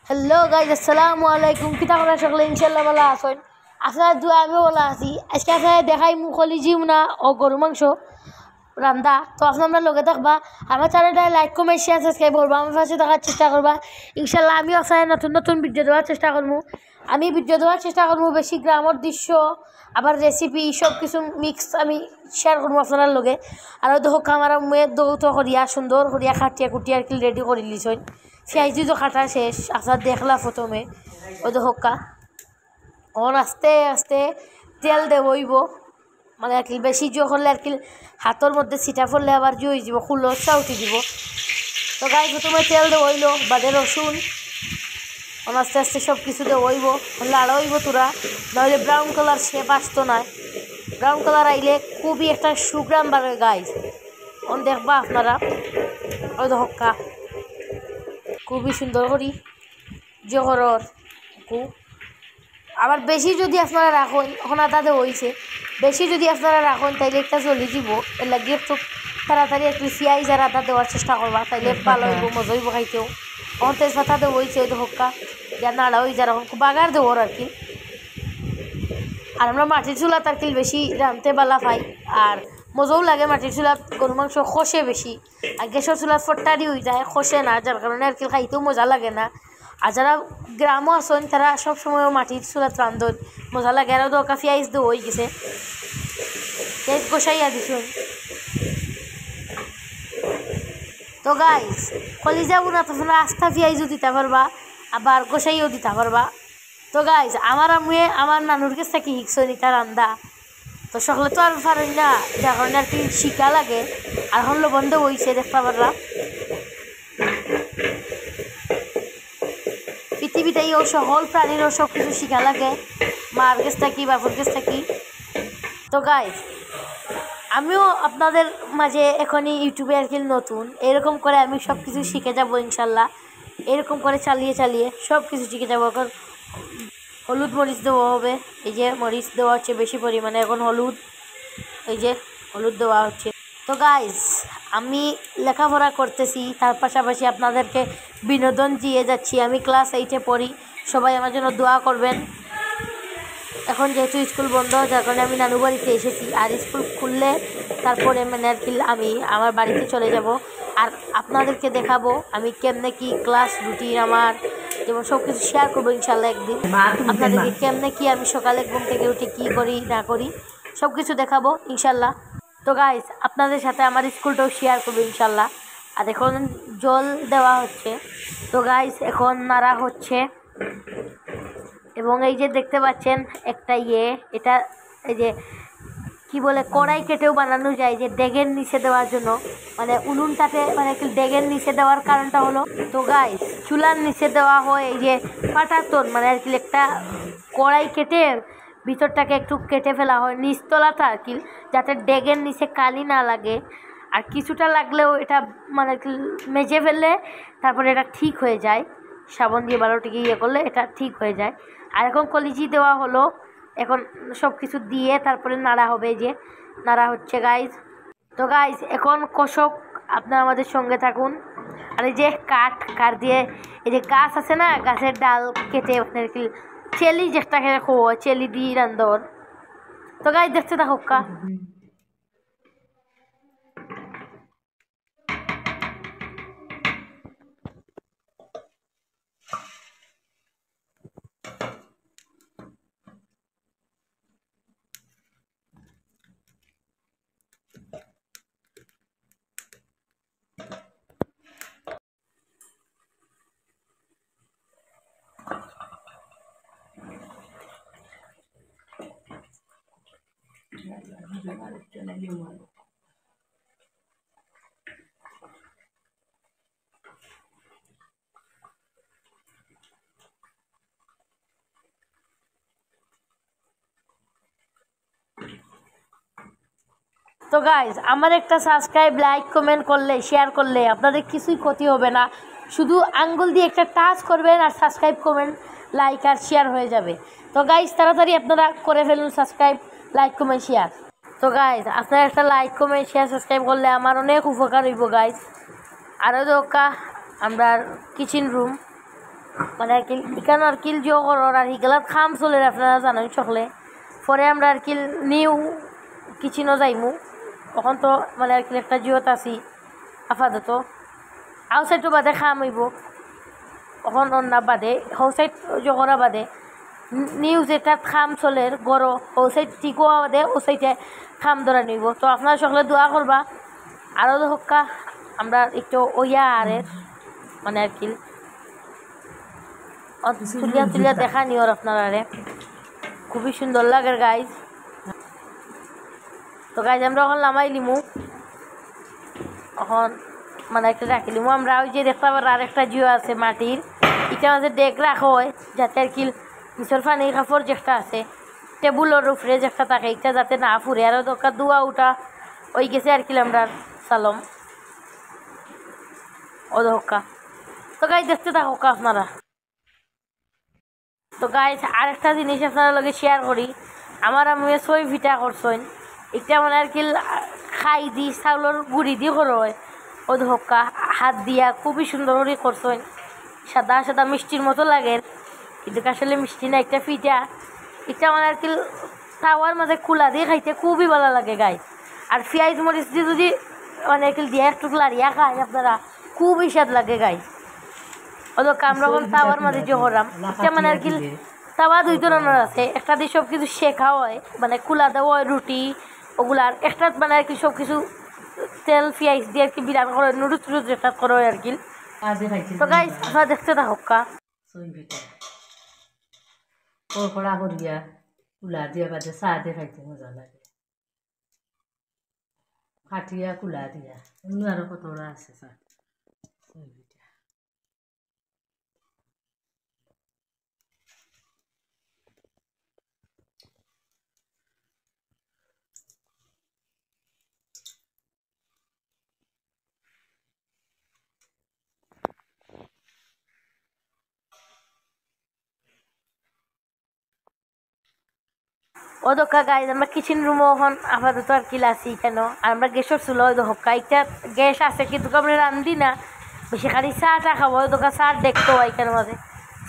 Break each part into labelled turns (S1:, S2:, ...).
S1: Hello guys, আসসালামু আলাইকুম। কিতা করা সকলে ইনশাল্লাহ ভালো আছেন। আপনার দুয়া আমিও ভালো আছি। আজকে আপনার দেখাই মুখলিজি না ও গরু মাংস রান্দা। তো আপনার লগে থাকবা, আমার চ্যানেলটা লাইক কমেন্ট শেয়ার সাবস্ক্রাইব করবা, আমার পাশে থাকার চেষ্টা করবা। ইনশাল্লাহ আমিও আপনার নতুন নতুন ভিডিও দেওয়ার চেষ্টা করবো। আমি ভিডিও দেওয়ার চেষ্টা করবো বেশি গ্রামের দৃশ্য, আবার রেসিপি সব কিছু মিক্স আমি শেয়ার করবো আপনার লগে। আর দেখো আমার মেয়ের দৌত করিয়া সুন্দর করিয়া খাটিয়া কুটিয়া আর কি রেডি করে লিছই। পেঁয়াজি তো কাটা শেষ, আপনার দেখলা প্রথমে ওই তো হক্কা ওন আস্তে আস্তে তেল দেবইব, মানে আর কি বেশি জো করলে আর কি হাতের মধ্যে ছিটা পড়লে আবার জো হয়ে যাব, খুলসা উঠি দিব। তো গাই প্রথমে তেল দেবইল, বাদে রসুন আস্তে আস্তে সব কিছু দেবইব, লাড়া হইব তোরা, নাহলে ব্রাউন কালার শেপ আসতো না। ব্রাউন কালার আইলে খুবই একটা সুগ্রাম বার হয় গাইজ, অন দেখবা আপনারা। ওই তো হক্কা খুবই সুন্দর করি জহরর কু। আবার বেশি যদি আপনারা রাখুন, এখন আদাতে হয়েছে, বেশি যদি আপনারা রাখুন তাইলে একটা চলে যাব। এর লাগে একটু তাড়াতাড়ি একটু পেঁয়াজ আর আদা দেওয়ার চেষ্টা করবা, তাইলে ভালো হইব, মজা হইব খাইতেও। এখন তেজপাতা দেওয়া হয়েছে, ওই তো হক্কা যা নাড়া হয়ে যার এখন বাগার দেবো আর কি। আর আমরা মাটির চুলা তার কি বেশি রাঁধতে বালা পাই, আর মজাও লাগে। মাটির চুলাত গরু মাংস খসে বেশি, আর গ্যাসের চুলাত ফট্টারি হয়ে যায়, খসে না, যার কারণে আর কি খাইতেও মজা লাগে না। আর যারা গ্রামও আসেন তারা সবসময় মাটির চুলাত রান্ধন মজা লাগে। আরও দরকার পেঁয়াজ দেওয়া হয়ে গেছে, পেঁয়াজ কষাইয়া দিছুন। তো গাইস কলিজা বুনা তখন আস্থা পেঁয়াজও দিতে পারবা, আবার কষাইও দিতে পারবা। তো গাইজ আমার আম্মুয়ে আমার নানুর কাছ থেকে শিখছনি তার রান্দা। তো সকলে তো আর পারেন না, যার কারণে আর কি শিকা লাগে। আর এখন বন্ধ হয়েছে দেখতে পারলাম। পৃথিবীতে ও সকল প্রাণীরও সব কিছু শিখা লাগে, মার কাছ থাকি বাপুর কাছ থাকি। তো গাইজ আমিও আপনাদের মাঝে এখনই ইউটিউবে আর কি নতুন, এরকম করে আমি সব কিছু শিখে যাবো ইনশাল্লাহ। এরকম করে চালিয়ে চালিয়ে সব কিছু শিখে যাবো। এখন হলুদ মরিচ দেওয়া হবে, এই যে মরিচ দেওয়া হচ্ছে বেশি পরিমাণে, এখন হলুদ, এই যে হলুদ দেওয়া হচ্ছে। তো গাইজ আমি লেখাপড়া করতেছি, তার পাশাপাশি আপনাদেরকে বিনোদন দিয়ে যাচ্ছি। আমি ক্লাস 8-এ পড়ি, সবাই আমার জন্য দোয়া করবেন। এখন যেহেতু স্কুল বন্ধ, যার কারণে আমি নানু বাড়িতে এসেছি। আর স্কুল খুললে তারপরে মানে আর কি আমি আমার বাড়িতে চলে যাব, আর আপনাদেরকে দেখাবো আমি কেমনে কি ক্লাস রুটিন আমার, যেমন সব কিছু শেয়ার করবো ইনশাল্লাহ একদিন আপনাদেরকে। কেমনে কি আমি সকালে ঘুম থেকে উঠে কী করি না করি সব কিছু দেখাবো ইনশাল্লাহ। তো গাইজ আপনাদের সাথে আমার স্কুলটাও শেয়ার করবো ইনশাল্লাহ। আর এখন জল দেওয়া হচ্ছে, তো গাইজ এখন নাড়া হচ্ছে। এবং এই যে দেখতে পাচ্ছেন একটা এটা এই যে কি বলে কড়াই কেটেও বানানো যায়, যে ডেগের নিচে দেওয়ার জন্য, মানে উনুনটাতে মানে ডেগের নিচে দেওয়ার কারণটা হলো, তো গাইস চুলার নিচে দেওয়া হয় এই যে পাটাতন, মানে আর কি একটা কড়াই কেটে ভিতরটাকে একটু কেটে ফেলা হয় নিচতলাটা আর কি, যাতে ডেগের নিচে কালি না লাগে। আর কিছুটা লাগলেও এটা মানে মেজে ফেললে তারপরে এটা ঠিক হয়ে যায়, সাবান দিয়ে ভালোটিকে করলে এটা ঠিক হয়ে যায়। আর এখন কলিজি দেওয়া হলো, এখন সব কিছু দিয়ে তারপরে নাড়া হবে, যে নাড়া হচ্ছে গাইজ। তো গাইজ এখন কষক, আপনারা আমাদের সঙ্গে থাকুন। আর এই যে কাঠ দিয়ে এই যে গাছ আছে না, গাছের ডাল কেটে আপনার কি চেলি যেটাকে চেলি দিয়ে রান্ধর। তো গাইজ দেখতে থাকুক কা। তো গাইজ আমার একটা সাবস্ক্রাইব লাইক কমেন্ট করলে শেয়ার করলে আপনাদের কিছুই ক্ষতি হবে না, শুধু আঙ্গুল দিয়ে একটা টাচ করবেন আর সাবস্ক্রাইব কমেন্ট লাইক আর শেয়ার হয়ে যাবে। তো গাইজ তাড়াতাড়ি আপনারা করে ফেলুন সাবস্ক্রাইব লাইক কমেন্ট শেয়ার। তো গাইজ আপনারা একটা লাইক কমেন্ট শেয়ার সাবস্ক্রাইব করলে আমার অনেক উপকার হইব গাইজ। আরও দোকা আমরা কিচেন রুম, মানে আর কি এখানে আর কি জিও করর আর হিগেলাত খাম চলে আপনারা জানেন সকলে। পরে আমরা আর কি নিউ কিচেনও যাইমু। তখন তো মানে আর কি একটা জিওত আছি আপাতত। আউটসাইডও বাদে খাম হইব এখন অন্য বাদে হৌসাইড জগরা বাদে নিউ যেটাত খাম চলের গড় হৌসাইড ঠিক হওয়া বাদে ও সাইডে খাম ধরা নিব। তো আপনারা সকলে দোয়া করবা আরও হক্কা আমরা একটু ওইয়া আরের মানে আর কি তুলিয়া তুলিয়া দেখা নিওর আপনারা খুবই সুন্দর লাগে গাইজ। তো গাইজ আমরা এখন লামাই লিমু এখন মানে একটা রাখি লিমু আমরা ওই যে দেখতে পাবার আর একটা জিও আছে মাটির এটা মাঝে ডেক রাখা হয় যাতে আর কি মিশর পানির কাপড় যেটা আছে টেবুলের উপরে যেটা থাকে এটা যাতে না ফুরে আরও দরকার দুয়া উঠা ওই গেছে আর কি আমরা সালম ও হক্কা। তো গাই দেখতে থাকা আপনারা। তো গাইজ আরেকটা জিনিস আপনার লগে শেয়ার করি আমার আমি সই ভিটা করছেন এটা মানে আর কি খাই দি চাউলের গুড়ি দিয়ে করো হয় ও হক্কা হাত দিয়া খুবই সুন্দর করে করছেন সাদা সাদা মিষ্টির মতো লাগে কিন্তু আসলে মিষ্টি না একটা পিঠা এটা মানে আর কি তাওয়ার মাঝে খোলা দিয়ে খাইতে খুবই ভালো লাগে গাইজ। আর পেঁয়াজ মরিচ দিয়ে যদি মানে আর কি দিয়ে একটু লাড়িয়া খাই আপনারা খুবই স্বাদ লাগে গাইজ। ওদের কামরকম তাওয়ার মাঝে যে হরাম এটা মানে আর কি তাওয়া দুই ধরনের আছে একটা দিয়ে সব কিছু শেখা হয় মানে খোলা দেওয়া হয় রুটি ওগুলার একটা মানে আর কি সব কিছু তেল পেঁয়াজ দিয়ে আর কি বিরান করে নুডলস টুডলস যেটা করে হয় আর কি। তো গাইজ আপনারা দেখতে থাকা
S2: কড়া করিয়া কুলা দিয়া বাদে চাহ দিয়ে খাইতে মজা লাগে কাটিয়া কুলা দিয়া অন্য আরো কতটা আছে চাহ
S1: ও দোকা গাইজ আমরা কিচেন রুমও এখন আপাতত আর কি আছি কেন আর আমরা গ্যাসের চুলো ওই হক্কা একটা গ্যাস আছে কিন্তু আমরা রান্ধি না বেশি খালি চাটা খাবো ওই দোকা চা দেখতো এখানে মাঝে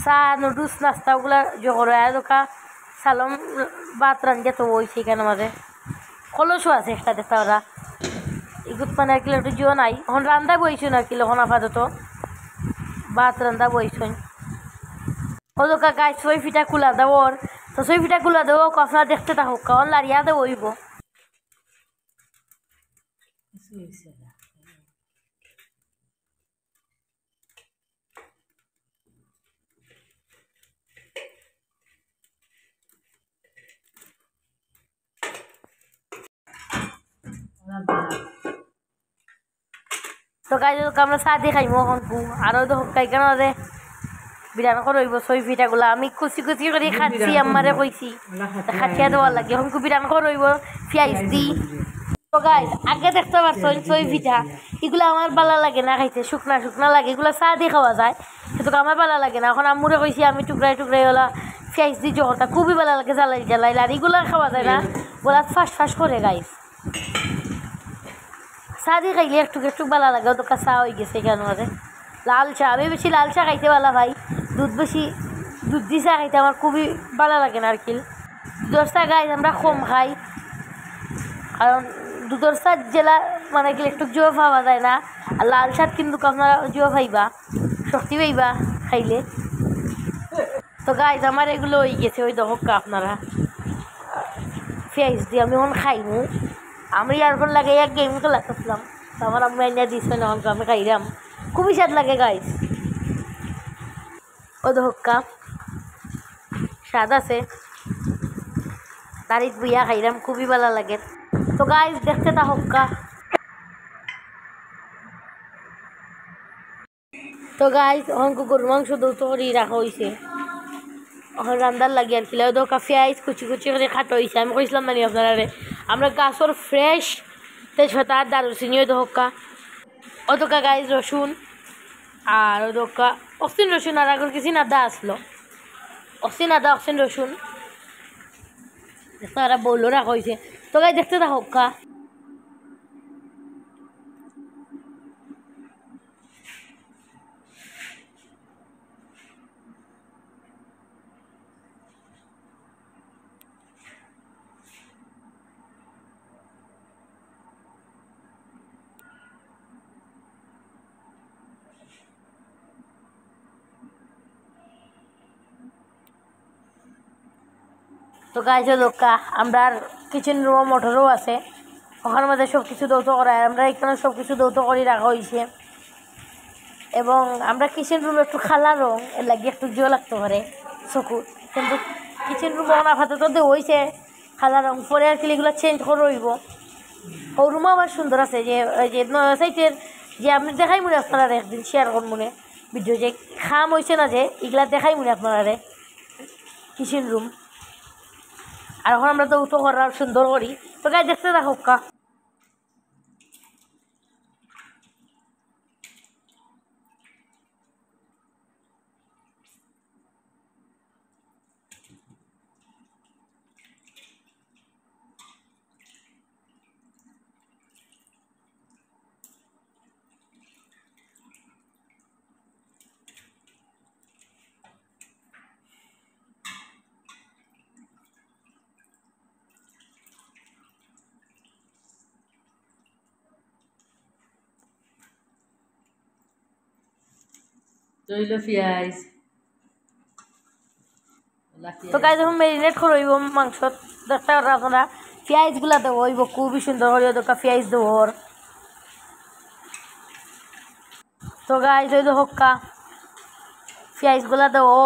S1: চা নুডলস নাস্তা ওগুলা জোগাড় হয় দোকা সালম ভাত রান্ধে তো ওই সেখানে মাঝে কলসও আছে একটা দেখতে ওরা এগুলো মানে আর কি একটু জিও নাই এখন রান্ধা বইছুন আর কি এখন আপাতত ভাত রান্ধা বইছুন ও দোকা গাইজ ছয় ফিটা খোলা দেওয়ার তো ছয় ফিটা খোলা দেবো আপনারা দেখতে থাকুক কারণ লাড়িয়া দেবো হইব। তো গাইজ আমরা চা দিয়ে খাইমো এখন আরও তো হকাই কেন রে বিরান করে হইব ছয় ফিটাগুলা আমি কুচি কুচি করে খাচ্ছি আমারে কইছি খাটিয়া দেওয়ার লাগে এখন বিরান করে হইব পেঁয়াজ দি। তো গাইজ আগে দেখতে পারছো ছয় ফিটা এগুলো আমার ভালো লাগে না খাইতে শুকনা শুকনা লাগে এগুলো চা দিয়ে খাওয়া যায় কিন্তু আমার ভালো লাগে না এখন আম্মুরে কইছি আমি টুকরাই টুকরাই ওলা পেঁয়াজ দি জগটা খুবই ভালো লাগে জ্বালাই জ্বালাই আর এগুলো খাওয়া যায় না ওরা ফাঁস ফাঁস করে গাইজ চা দিয়ে খাইলে একটু একটু ভালো লাগে ওদের চা হয়ে গেছে এখানে মাঝে লাল চা আমি বেশি লাল চা খাইতে ভালো ভাই দুধ বেশি দুধ দিয়ে চা খাইতে আমার খুবই ভালো লাগে না আর কি দুধের চা গাইজ আমরা কম খাই কারণ দুধের চা জেলা মানে কি একটু জোয়া পাওয়া যায় না আর লাল চা কিন্তু আপনারা জোয়া পাইবা শক্তি পাইবা খাইলে। তো গাইজ আমার এগুলো হয়ে গেছে ওই দহকা আপনারা পেঁয়াজ দিয়ে আমি এখন খাইমু আমি ইয়ারফোন লাগে এক গেম খেলাতেছিলাম তো আমার আম্মু এনে দিচ্ছে না আমি খাইলাম খুবই স্বাদ লাগে গাইজ ও দহকা স্বাদ আছে দাঁড়িয়ে বুইয়া খাইলাম খুবই ভালো লাগে। তো গাইজ দেখতে তা হক্কা। তো গাইজ এখন গরুর মাংস দৌত করে রাখা হয়েছে এখন রান্দার লাগে আর কিলা দোকা পেঁয়াজ কুচি কুচি করে খাটো হয়েছে আমি কইছিলাম মানে আপনারা আমরা গাছর ফ্রেশ তেজপাতা আর দারুচিনি ওই দোকা ও দোকা গাইজ রসুন আর ও দোকা অক্সিন রসুন আর আগর কিছু আদা আসলো অক্সিন আদা অক্সিন রসুন তারা বললো রাখা হয়েছে। তো গাই দেখতে তা হক্কা তো গাইজ লোকা আমরা কিচেন রুমও মোটরও আছে, ওখানে মধ্যে সব কিছু দৌত করা হয়, আমরা এখানে সব কিছু দৌত করে রাখা হয়েছে। এবং আমরা কিচেন রুমে একটু খালা রং এর লাগে একটু জিও লাগতে পারে চকুর, কিন্তু কিচেন রুম ওখানে আপাতত হয়েছে খালা রং, পরে আর কি এগুলো চেঞ্জ করে রইব। ও রুমও আবার সুন্দর আছে, যে ওই যে সাইটের যে আপনি দেখাই মনে আপনারা একদিন শেয়ার করুন মনে ভিডিও, যে খাম হয়েছে না যে এগুলা দেখাই মনে আপনারা কিচেন রুম। আর এখন আমরা তো উঠো করার সুন্দর করি, তো গাই দেখতে থাকো কা।
S2: রইল পেঁয়াজ।
S1: তো গাই যখন ম্যারিনেট করে হইব মাংস, দেখতে পারেন আপনারা পেঁয়াজগুলা দেবো হইব খুবই সুন্দর করে, দোকা পেঁয়াজ দেবো। তো গাই হইল হক্কা পেঁয়াজগুলা দেবো,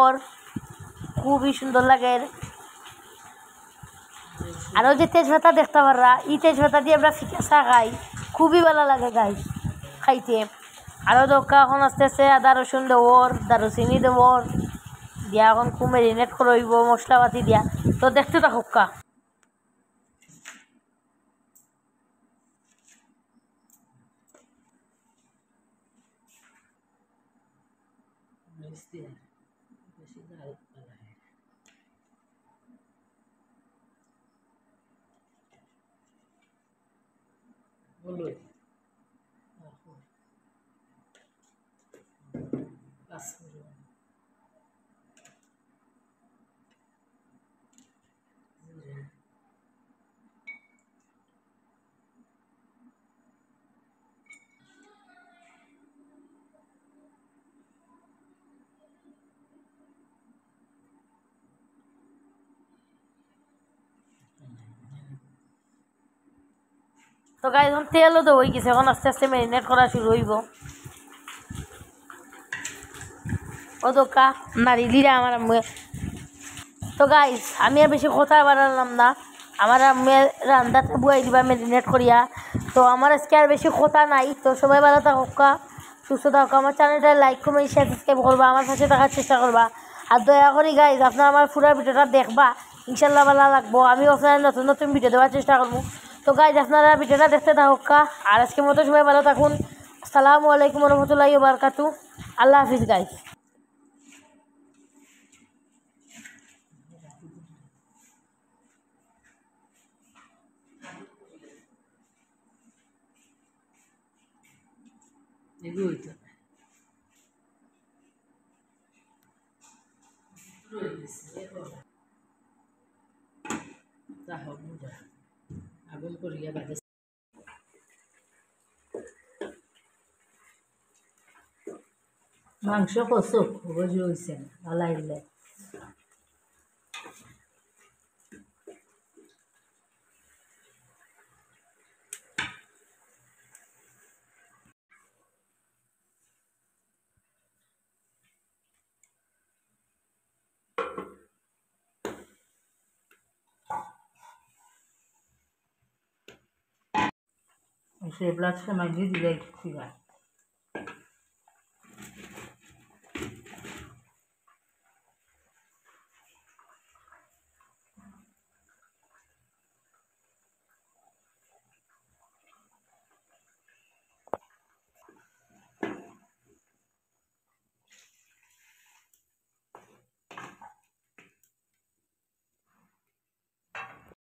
S1: খুবই সুন্দর লাগে। আরও যে তেজপাতা দেখতে পাররা, এই তেজপাতা দিয়ে আমরা ফিকা চা খাই, খুবই ভালো লাগে গাই খাইতে। আরও দোকা এখন আস্তে আস্তে আদা রসুন দেওয়ার, দারুচিনি দেওয়ার দিয়া এখন খুব ম্যারিনেট করে হইব মশলাপাতি দিয়া। তো দেখতে থাকুক কা।
S2: হলুদ, পাঁচফোড়ন, জিরা,
S1: তো গাই এখন তেলও দেবো হয়ে গেছে, এখন আস্তে আস্তে ম্যারিনেট করা শুরু হইব। ও দোকা নারী দিরা আমার আম্মু। তো গাইস আমি আর বেশি কথা বাড়ালাম না, আমার আম্মু রান্নাটা বুয়াই দিবা ম্যারিনেট করিয়া। তো আমার আজকে আর বেশি কথা নাই, তো সবাই ভালো থাকা সুস্থ থাকা, আমার চ্যানেলটা লাইক কমেন্ট শেয়ার সাবস্ক্রাইব করবা, আমার পাশে থাকার চেষ্টা করবা। আর দয়া করি গাইস আপনারা আমার পুরো ভিডিওটা দেখবা, ইনশাল্লাহ ভালো লাগবো, আমি আপনার নতুন নতুন ভিডিও দেওয়ার চেষ্টা করবো। তো গাইস আপনারা ভিডিওটা দেখতে থাকা, আর আজকের মতো সবাই ভালো থাকুন। আসসালামু আলাইকুম রহমতুল্লাহি ওয়া বারাকাতুহু। আল্লাহ হাফিজ গাইস।
S2: এগুলো হইতো আগুন করিয়া বাজে মাংস কষুক বুঝি হয়েছে না ভালো লাগলে। সে ব্লাড সময় দিয়ে দিলে